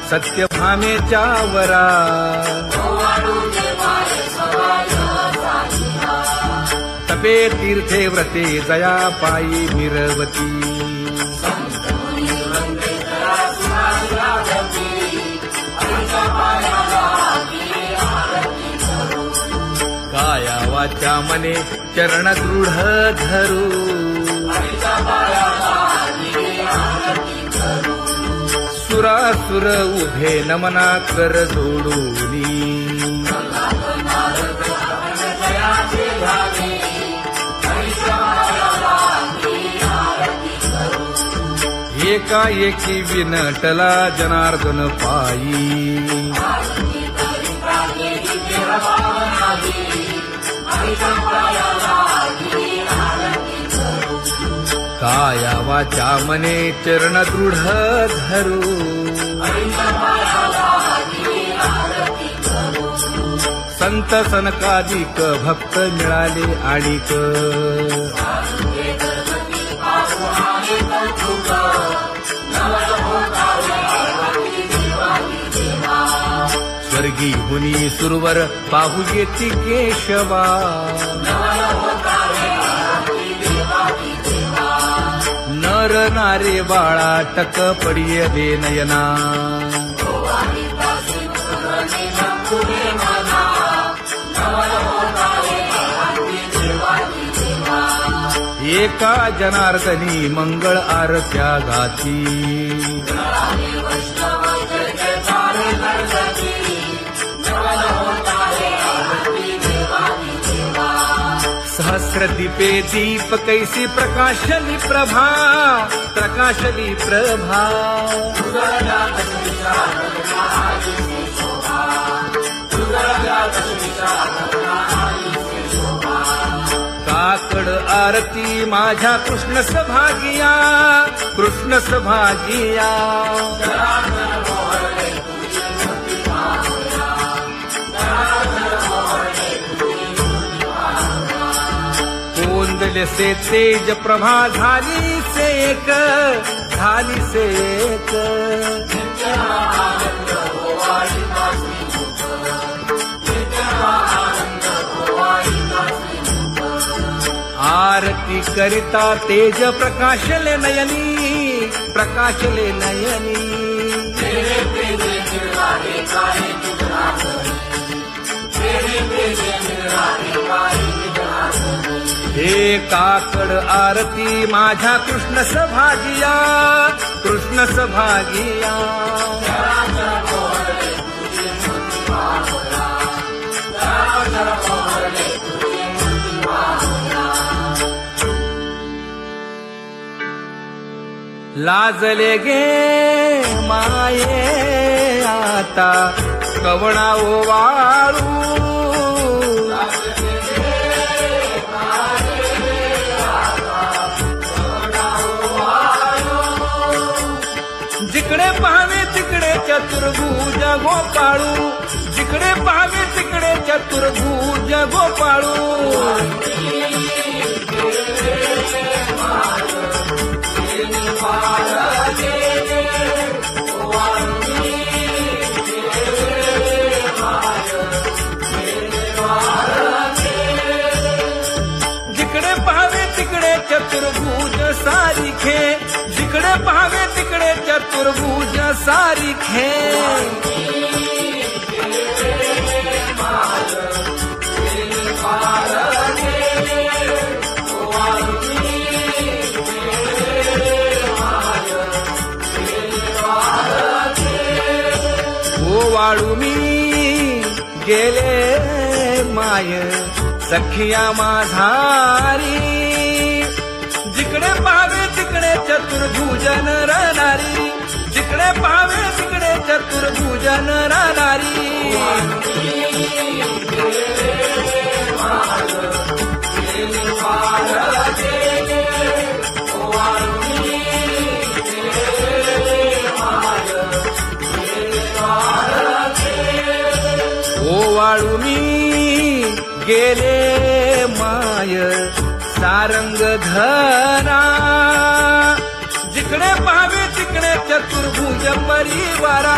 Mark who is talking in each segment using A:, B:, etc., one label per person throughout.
A: सत्यभामेच्या वरा तपे तीर्थे व्रते जया पायी मिरवती काया वाचा मने चरण दृढ धरू सुरासुर उभे नमना कर जोडूनी एकाएकी विनटला जनार्दन पायी काया वाचा मने चरण दृढ धरू संत सनकादिक भक्त मिळाले आणिक स्वर्गी हुनी सुरवर पाहू येती केशवा नर नारे बाळा टक पडिये दे नयना एका जनार्दनी मंगळ आरत्या गाती सहस्र दीपे दीप कैसी प्रकाशली प्रभा प्रकाशली प्रभा काकड आरती माझ्या कृष्ण सभागिया कृष्ण सभागिया कोंदले से तेज प्रभा झाली से एक झाली से एक आरती करिता तेज प्रकाशले नयनी प्रकाशले नयनी हे काकड आरती माझ्या कृष्ण सभागिया कृष्ण सभागिया लाजले गे माये आता कवणा ओवाळू जिकडे पाहावे तिकडे चतुर्भुज गोपाळू जिकडे पाहावे तिकडे चतुर्भुज गोपाळू जिकडे पाहावे तिकडे चतुर्भुज सारिखे जिकडे पाहावे तिकडे चतुर्भुज सारिखे ओवाळू मी गेले माय सखिया माझारी जिकडे पाहावे तिकडे चतुर्भुज नरनारी जिकडे पाहावे तिकडे चतुर्भुज नरनारी ओवाळू मी गेले माय सारंग धरा जिकडे पाहावे तिकडे चतुर्भुज परिवारा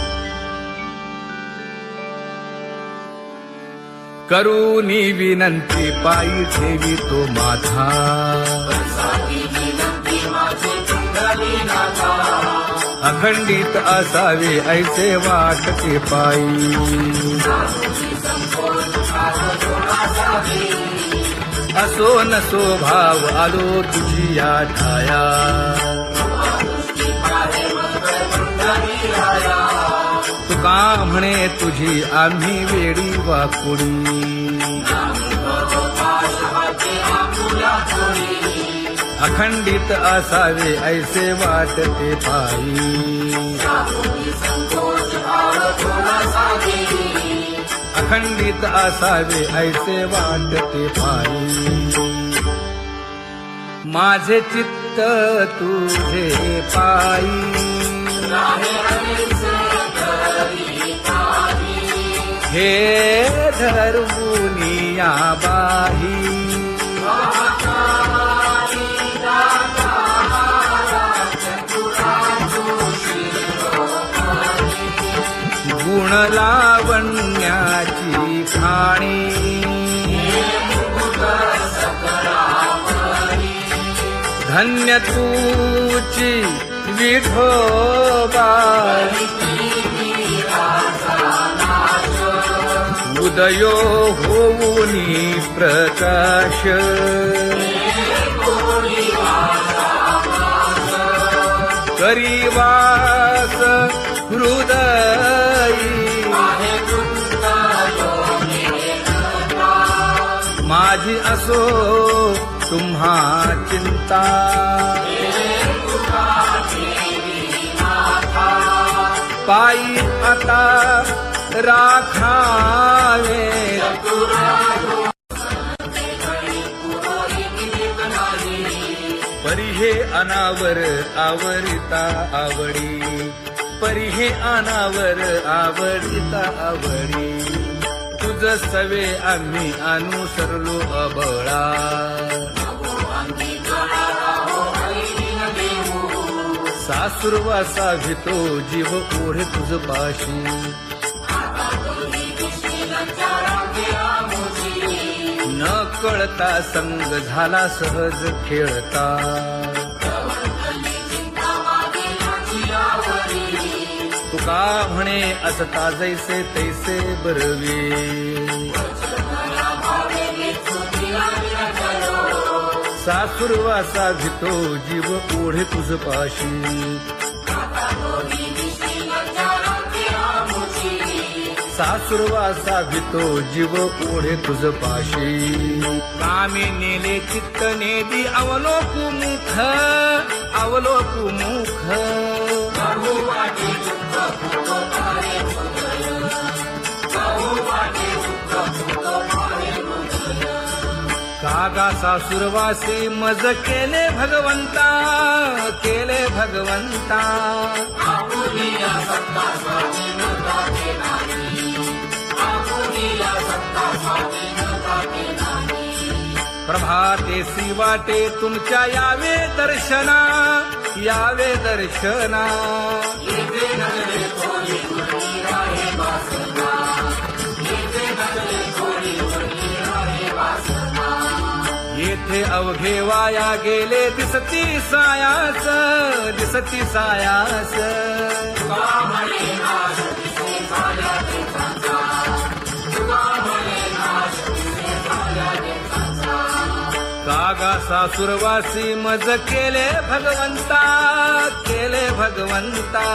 A: करूनी विनंती पायी ठेवी तो माझा अखंडित असावे ऐसे वाटते पायी असो नसो भाव आलो तुझी या ठाया तुका म्हणे तुझी आम्ही वेडी वाकुडी अखंडित असावे ऐसे वाटते पायी अखंडित असावे ऐसे वाटते पायी माझे चित्त तुझे पायी हे धर्मुनिया बाही गुण लावण्याची खाणी धन्य तूची विठोबा उदयो होऊनी प्रकाश करीवास हृदयी माझी असो तुम्हा चिंता पायी आता राखावे परी हे अनावर आवरिता आवडी परी हे अनावर आवडिता आवडी तुझ सवे आम्ही अनुसरलो अबळा सासुरवासा भितो जीव ओढे तुझ पाशी न कळता संग झाला सहज खेळता तुका म्हणे असता जैसे तैसे बरवे सासुरवासा भितो जीव ओढे तुझ पाशी सासुरवासा भितो जीव ओढे तुझ पाशी कामी नेले चित्त नेदी अवलोकु मुख अवलोकु मुख कागा सासुरवासी मज केले भगवंता केले भगवंता प्रभाते वाटे तुमच्या यावे दर्शना यावे दर्शना येथे अवघे वाया गेले दिसती सायास दिसती सायास कागा सासुरवासी मज केले भगवंता केले भगवंता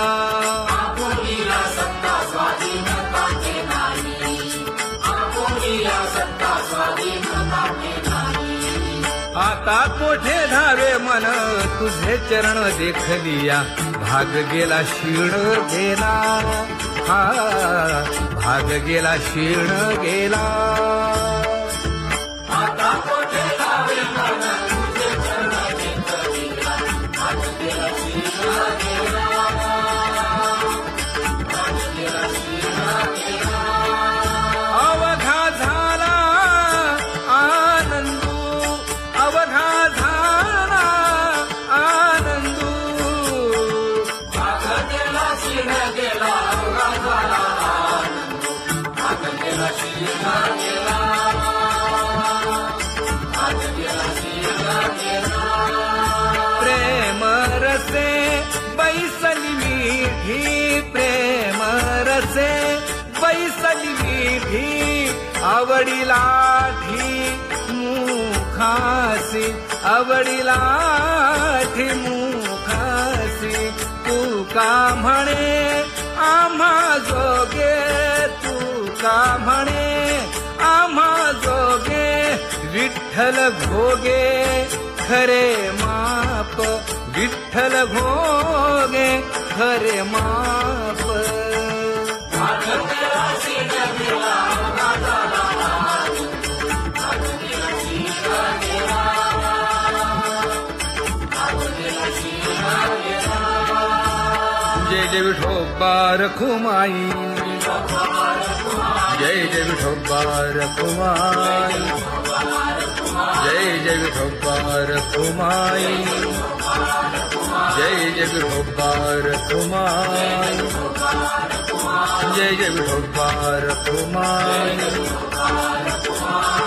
A: आता कोठे धावे मन तुझे चरण देखलिया भाग गेला क्षीण गेला हा भाग गेला क्षीण गेला आता कोठे धावे मन तुझे चरण देखलिया भाग गेला क्षीण गेला अवघा झाला आनंदू अवघा झाला आनंदू भाग गेला क्षीण गेला अवघा झाला आनंदू भाग गेला क्षीण गेला मुखासे बैसली विधी आवडीला मुखासी आवडीला मुखासी तू का म्हणे आम्हा जोगे तू का म्हणे आम्हा जोगे विठ्ठल भोगे खरे माप विठ्ठल भोगे खरे माप जय जय विठोबा रखुमाई जय जय विठोबा रखुमाई जय जय विठोबा रखुमाई जय जय विठोबा रखुमाई जय जय विठोबा रखुमाई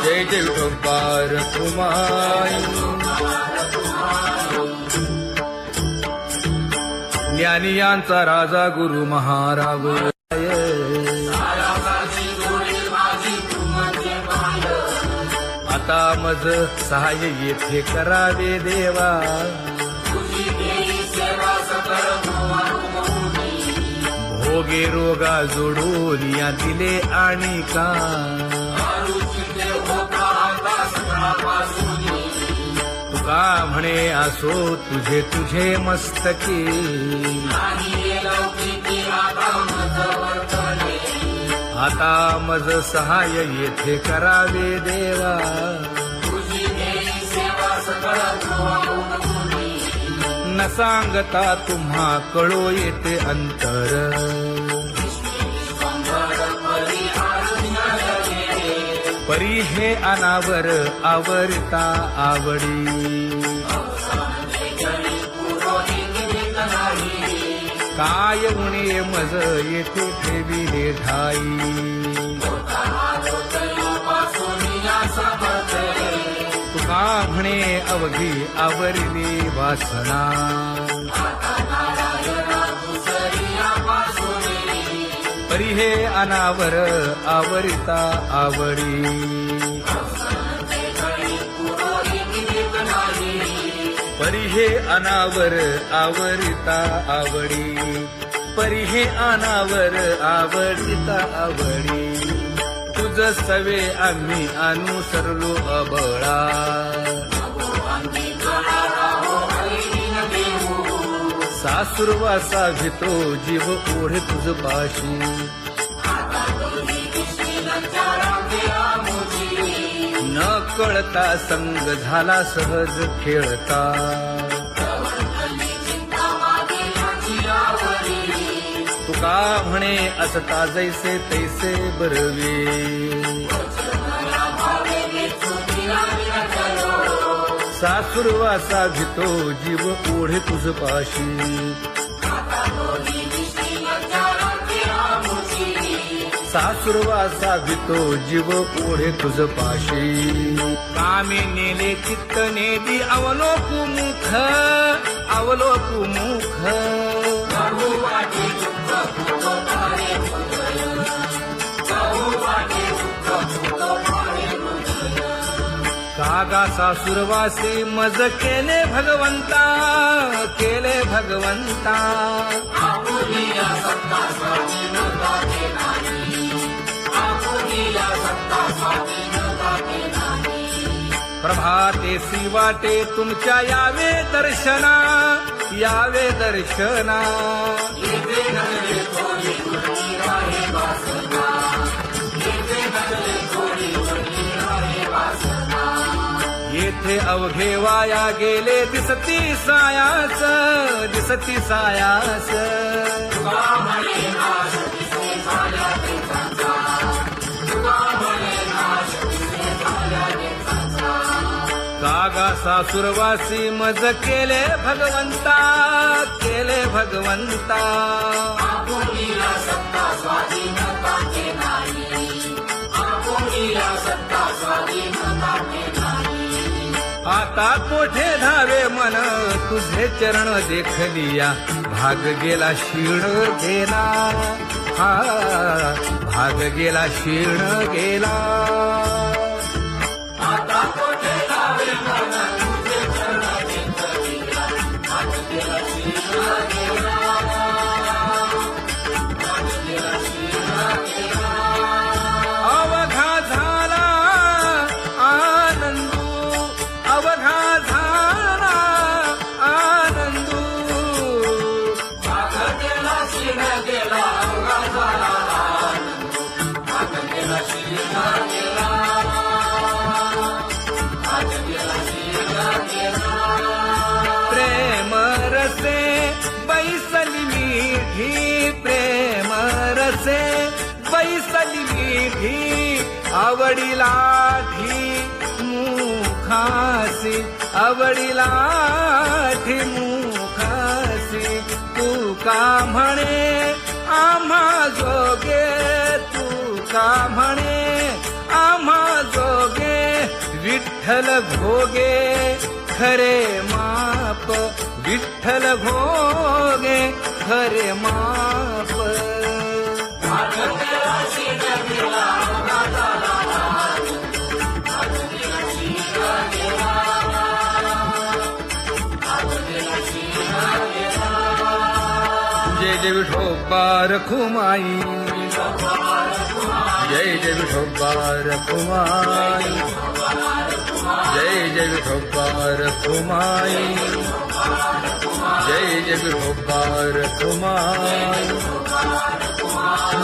A: जय जय विठोबा रखुमाई ज्ञानियांचा राजा गुरु महाराज आता मज सहाय्य येथे करावे देवा भोगे रोगा जोडून या दिले आणि का तुका म्हणे असो तुझे तुझे मस्तकी आता मज सहाय्य येथे करावे देवा न सांगता तुम्हा कळो येते अंतर परी हे अनावर आवरता आवडी काय उणे मज येथे ठेविले ठाई तुका म्हणे अवघी आवरली वासना परी हे अनावर आवरिता आवडी परी हे अनावर आवरिता आवडी परी हे अनावर आवडिता आवडी तुझ सवे आम्ही अनुसरलो अबळा सासुरवासा भितो जीव ओढे तुझ पाशी न कळता संग झाला सहज खेळता तुका म्हणे असता जैसे तैसे बरवे सासुरवासा भितो जीव ओढे तुझ पाशी सासुरवासा भितो जीव ओढे तुझ पाशी कामे नेले चित्त नेदी अवलोकु मुख अवलोकु मुख कागा सासुरवासी मज केले भगवंता केले भगवंता प्रभाते सी वाटे तुमच्या यावे दर्शना यावे दर्शना येथे अवघे वाया गेले दिसती सायास दिसती सायास कागा सासुरवासी मज केले भगवंता केले भगवंता आता कोठे धावे मन तुझे चरण देखलिया भाग गेला शीण गेला हा भाग गेला शीर्ण गेला अवघा झाला आनंदू अवघा झाला आनंदू प्रेम रसे बैसली मीठी प्रेम रसे बैसली मीठी आवडीला ठी मुखासी आवडीला ठी मुखासी तू का म्हणे आम्हा जोगे तू का म्हणे आम्हा जोगे विठ्ठल भोगे खरे माप विठ्ठल भोगे खरे माप जय जय विठोबा रखुमाई जय जय विठोबा रखुमाई जय जय विठोबा रखुमाई जय जय विठोबा रखुमाई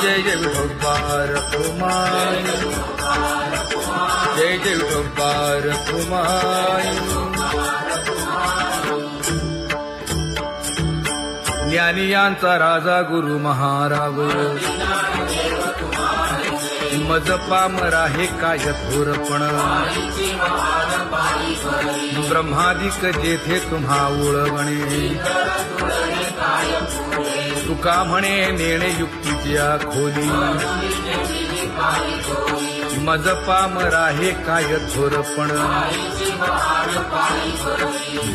A: जय जय विठोबा रखुमाई जय जय विठोबा रखुमाई ज्ञानियांचा राजा गुरु महाराज मज पामरा हे काय थोरपण ब्रह्मादिक जेथे तुम्हा उळवणे तुका म्हणे नेणे युक्तीच्या खोली मज पामरा हे काय थोरपण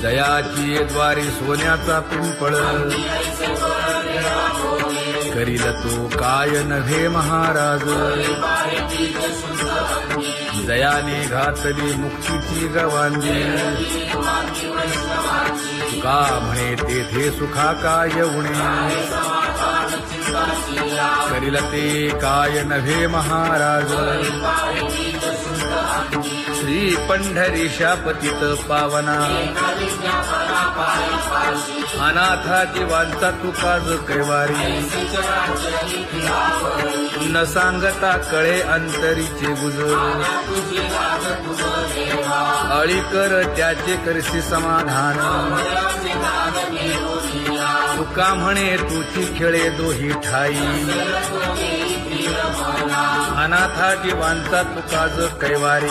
A: दयाची द्वारे सोन्याचा पिंपळ करील तो काय नव्हे महाराज दयाने घातली मुक्तीची गवांजी का म्हणे तेथे सुखा काय उणे करील ते काय नव्हे महाराज श्री पंढरीशा पतित पावना अनाथा जीवांचा तुकाज कैवारी न सांगता कळे अंतरीचे गुजर अळी कर त्याचे करशी समाधान तुका म्हणे तुची खेळे दोही ठाई अनाथा जीवांचा तुकाज कैवारी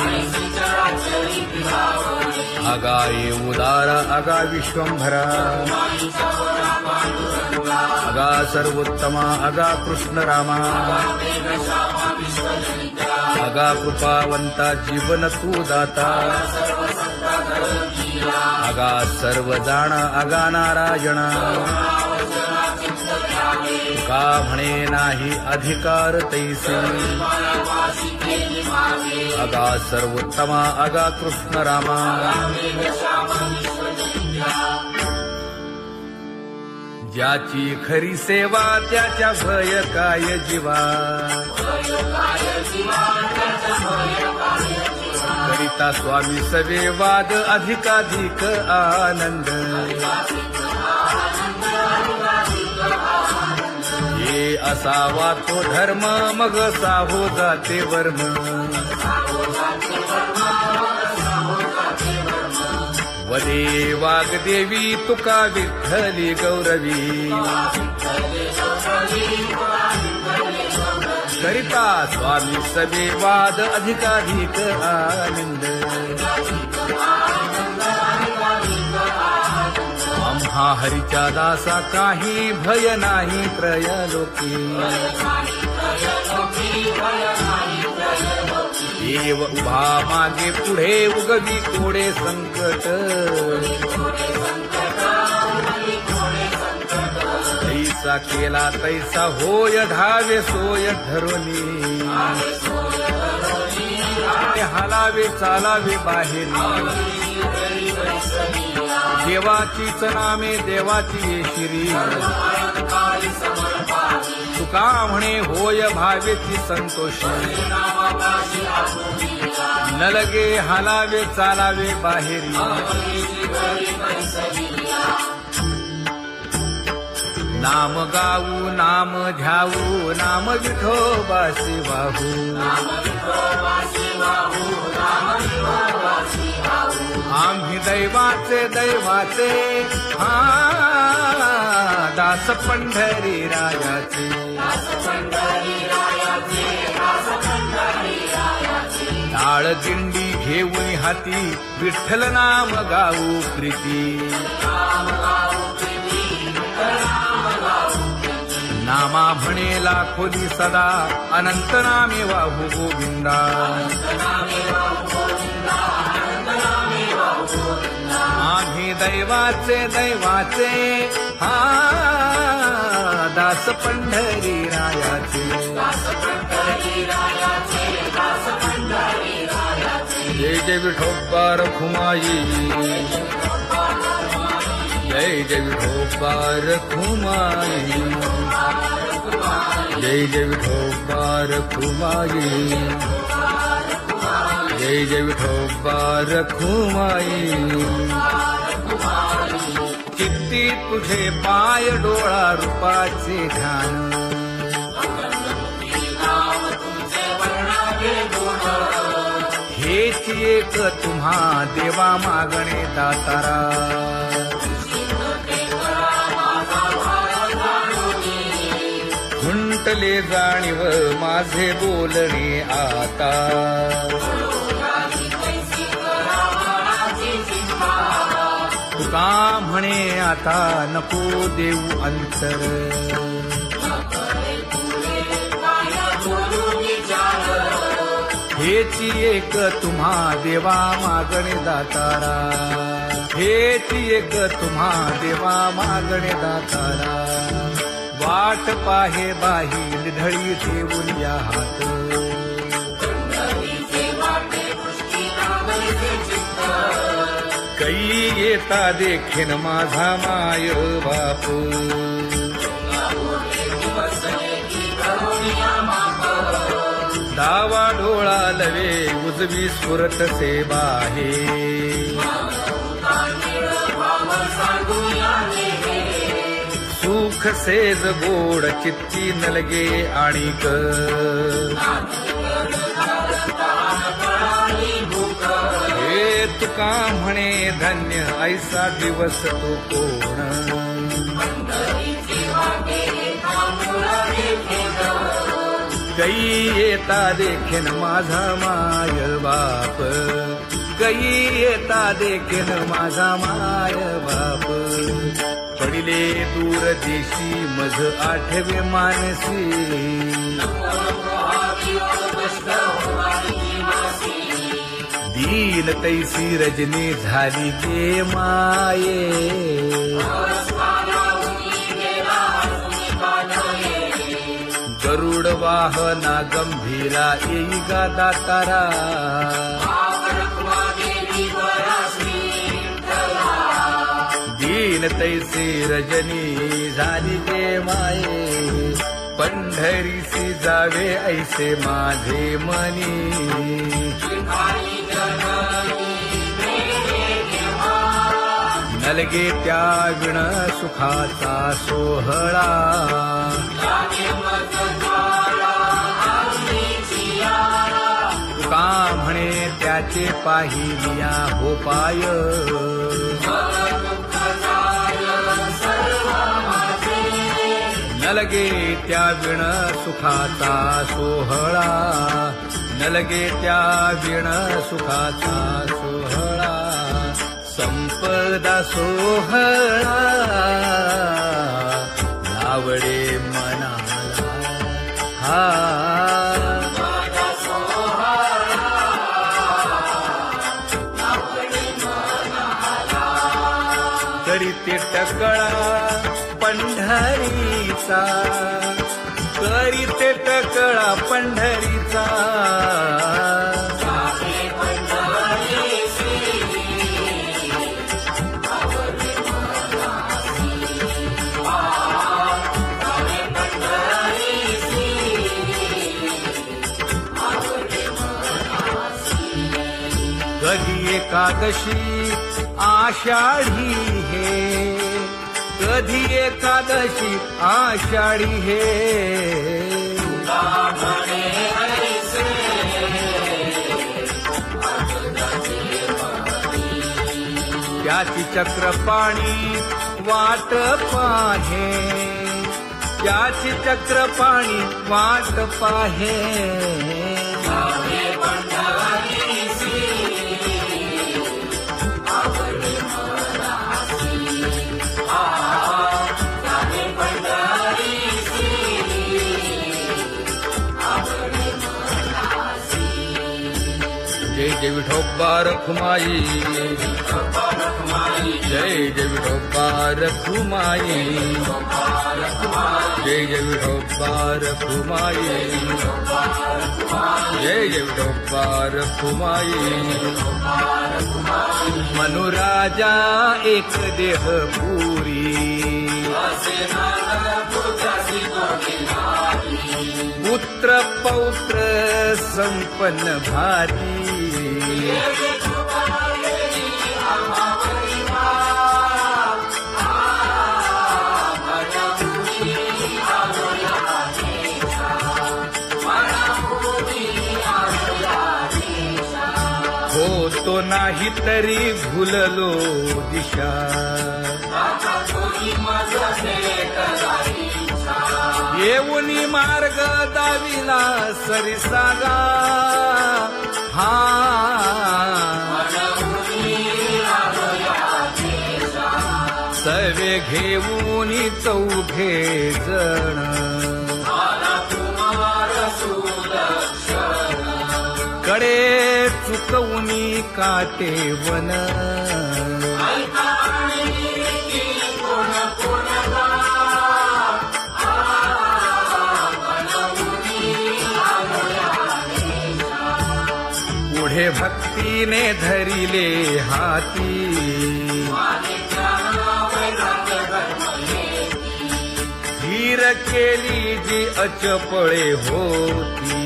A: अगा ये उदार अगा विश्वंभरा अगा सर्वोत्तमा अगा कृष्ण रामा अगा कृपावंता जीवन तू दाता अगा सर्व जाणा अगा नारायणा का म्हणे नाही अधिकार तैसे अगा सर्वोत्तमा अगा कृष्ण रामा ज्याची खरी सेवा त्याच्या भय काय जीवा करिता स्वामी सवे वाद अधिकाधिक आनंद हे असावा तो धर्म मग साहो जाते वर्म वदे वाग्देवी तुका विठ्ठली गौरवी करिता स्वामी सवे वाद अधिकाधिक आनंद आम्हा हरीच्या दासा काही भय नाही त्रयलोकी देव उभा मागे पुढे उगवी कोडे संकट जैसा केला तैसा होय धावे सोय धरोनी हालावे चालावे बाहेरी देवाचीच नामे देवाची येशिरी तुका म्हणे होय भावेची संतोषी न लगे हालावे चालावे बाहेरी नाम गाऊ नाम ध्याऊ नाम विठोबासी वाहू आम्ही दैवाचे दैवाचे हा दास पंढरी रायाचे टाळ दिंडी घेऊन हाती विठ्ठल नाम गाऊ प्रीती नामा म्हणेला खोली सदा अनंत नामे वाहू गोविंदा आम्ही दैवाचे दैवाचे हा दास पंढरी रायाचे जय जय विठोबा रखुमाई जय जय विठोबा रखुमाई जय जय विठोबा रखुमाई जय जय विठोबा रखुमाई चित्ती तुझे पाय डोळा रूपाचे ध्यान हेच एक तुम्हा देवा मागणे दातारा खुंटले जाणीव माझे बोलणे आता तुका म्हणे आता नको देऊ अंतर हेची एक तुम्हा देवा मागणे दातारा हेची एक तुम्हा देवा मागणे दातारा वाट पाहे बाही ढळी ठेवून या हात कै येता देखीन माझा माय बाप डावा डोळा लवे उजवी सुरत से बाहे सुख सेज गोड चित्ती नलगे आणिक हे तुका म्हणे धन्य ऐसा दिवस तो कोण कै येता देखीन माझा माय बाप कै येता देखीन माझा माय बाप पडिले दूर देशी मज आठवे मानसी दीन तैसी रजनी झाली गे माये गरुड वाहना गंभीरा येई गा दातारा दीन तैसी रजनी झाली गे माये पंढरीसी जावे ऐसे माझे मनी नलगे त्या विण सुखाचा सोहळा तुका म्हणे त्याचे पाहिलिया हो पाय नलगे त्या विण सुखाचा सोहळा नलगे त्या विण सुखाचा सोहळा संपदा सोहळा लावडे मनाला हा तरी ते टकळा पंढरीचा, करीते टकळा पंढरीचा. कधी एकादशी आषाढी हे, कधी एकादशी आषाढी हे. त्याची चक्रपाणी वाट पाहे, त्याची चक्रपाणी वाट पाहे. जय जय विठोबा रखुमाई, जय जय विठोबा रखुमाई, जय जय विठोबा रखुमाई, जय जय विठोबा रखुमाई. मनुराजा एक देह पुरी, पुत्र पौत्र संपन्न भारी. होतो नाही तरी भुललो दिशा, येऊनी मार्ग दाविला सरिसागा. हा सवे घेऊनी चौघे जण, कडे चुकवूनी काटे वन. पुढे भक्तीने धरिले हाती, धीर केली जी अचपळे होती.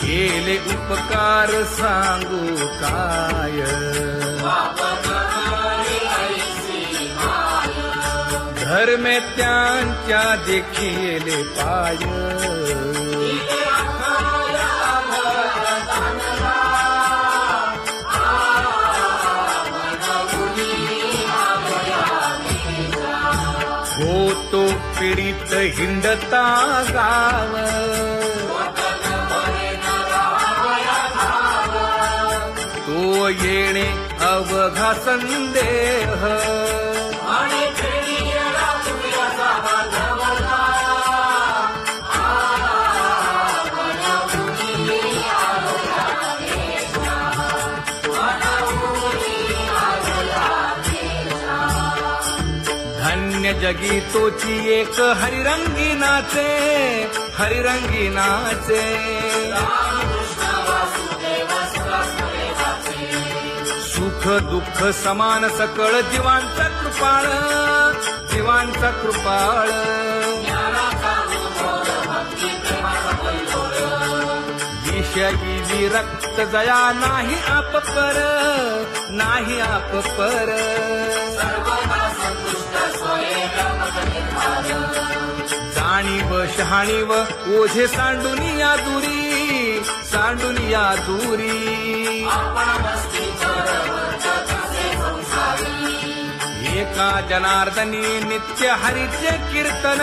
A: केले उपकार सांगू काय, धर्मे त्यांच्या देखिले पाय. होतो पीडित हिंडता गाव, तो येणे अवघा संदेह. धन्य जगी तोची एक हरिरंगी नाचे, हरिरंगी नाचे. सुख दुःख समान सकळ जीवांचा कृपाळ, जीवांचा कृपाळ. विषयी विरक्त जया नाही आप पर, नाही आप पर. जाणीव शहाणीव ओझे सांडुनिया दुरी, सांडुनिया दुरी. एका जनार्दनी नित्य हरीचे कीर्तन,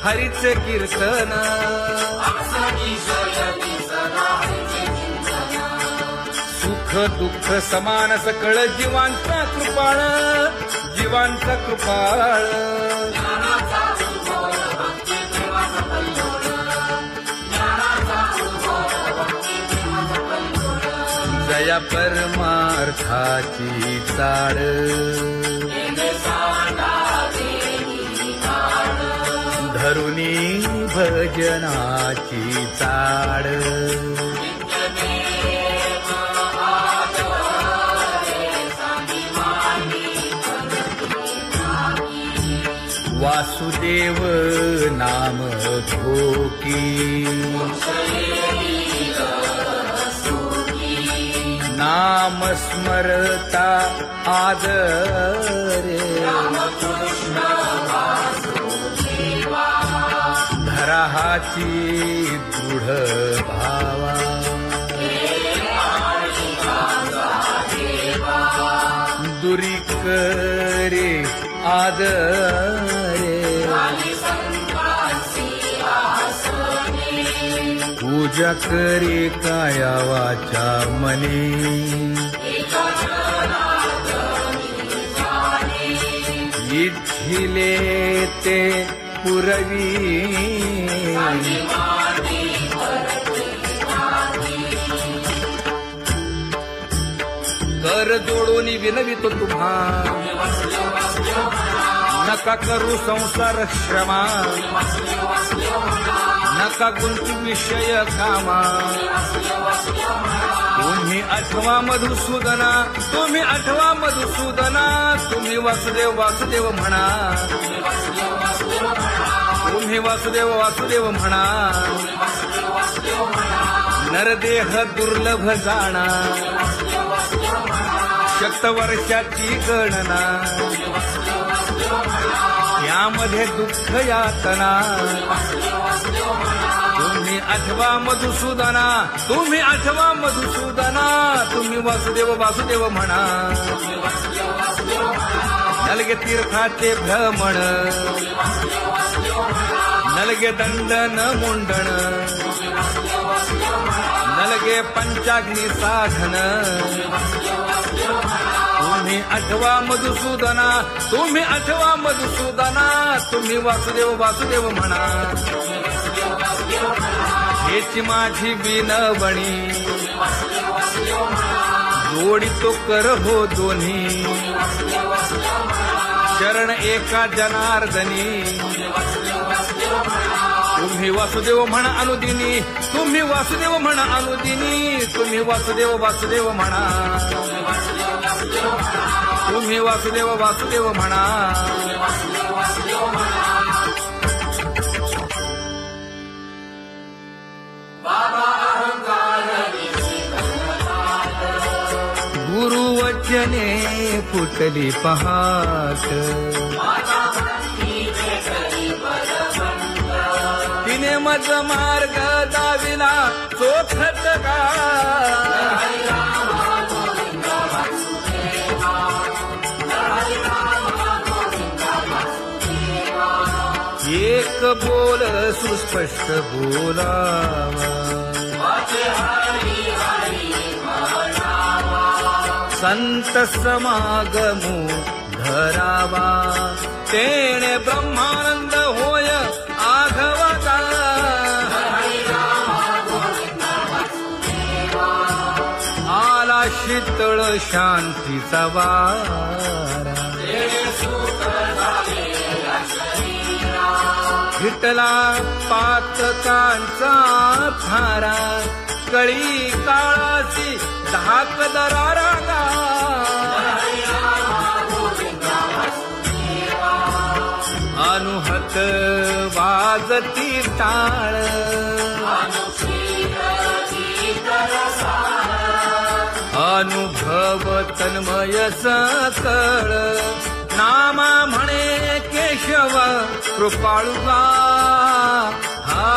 A: हरीचे कीर्तन. सुख दुःख समान सकळ जीवांचा कृपाळ, जीवांचा कृपाळ. जया परमार्थाची चाळ धरुनी भजनाची चाळ वासुदेव नाम घोकी नाम स्मरता आदरे धराहाची दृढ भावा दुरी करे आदरे पूजा करे काया वाचा मने इच्छिले ते पुरवी कर जोडून विनवितो तुम्हा नका करू संसार श्रमा नका गुंतू विषय कामा तुम्ही आठवा मधुसूदना तुम्ही आठवा मधुसूदना तुम्ही वासुदेव वासुदेव म्हणा तुम्ही वासुदेव वासुदेव म्हणा नरदेह दुर्लभ जाणा शतवर्षाची गणना यामध्ये दुःख यातना तुम्ही आठवा मधुसूदना तुम्ही आठवा मधुसूदना तुम्ही वासुदेव वासुदेव म्हणा नलगे तीर्थाचे भ्रमण नलगे दंडन मुंडण नलगे पंचाग्नी साधन तुम्ही आठवा मधुसूदना तुम्ही आठवा मधुसूदना तुम्ही वासुदेव वासुदेव म्हणा हेची माझी विनवणी जोडितो कर हो दोन्ही शरण एका जनार्दनी तुम्ही वासुदेव म्हणा अनुदिनी तुम्ही वासुदेव म्हणा अनुदिनी तुम्ही वासुदेव वासुदेव म्हणा तुम्ही वासुदेव वासुदेव म्हणा गुरुवचने फुटली पहाट तिने मज मार्ग दाविला चोखत का एक बोल सुस्पष्ट बोलावा संत समागमू धरावा तेणे ब्रह्मानंद होय आघवता आला शीतळ शांतीचा वारा विठला पातकांचा थारा कळी काळाची धाक दरारा अनुहत वाजती टाळ अनुभव तन्मय सकळ नामा म्हणे केशव कृपाळुगा हा